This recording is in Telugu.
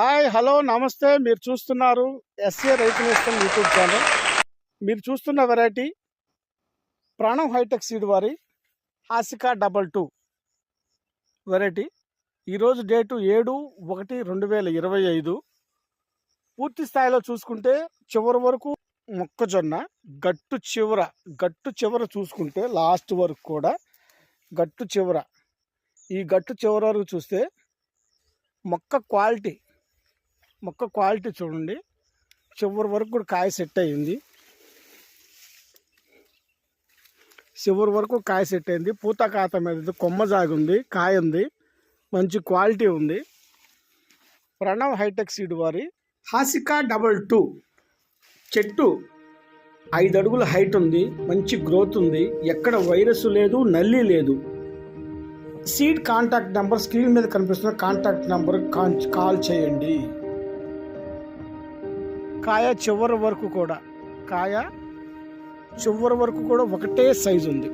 హాయ్ హలో నమస్తే. మీరు చూస్తున్నారు ఎస్ఏ రైతు నేస్తం యూట్యూబ్ ఛానల్. మీరు చూస్తున్న వెరైటీ ప్రాణం హైటెక్ సీడ్ వారి హాసికా 22 వెరైటీ. ఈరోజు డేటు 7/1/2025. పూర్తి స్థాయిలో చూసుకుంటే చివరి వరకు మొక్కజొన్న గట్టు చివర చూసుకుంటే లాస్ట్ వరకు కూడా గట్టు చివర వరకు చూస్తే మొక్క క్వాలిటీ చూడండి. చివరి వరకు కూడా కాయ సెట్ అయింది. పూత కాత మీద కొమ్మ జాగి ఉంది, కాయ ఉంది, మంచి క్వాలిటీ ఉంది. ప్రణవ్ హైటెక్ సీడ్ వారి హాసికా 22 చెట్టు 5 అడుగుల హైట్ ఉంది, మంచి గ్రోత్ ఉంది, ఎక్కడ వైరస్ లేదు, నల్లి లేదు. సీడ్ కాంటాక్ట్ నెంబర్ స్క్రీన్ మీద కనిపిస్తున్న కాంటాక్ట్ నెంబర్ కాల్ చేయండి. కాయ చివరి వరకు కూడా ఒకటే సైజు ఉంది.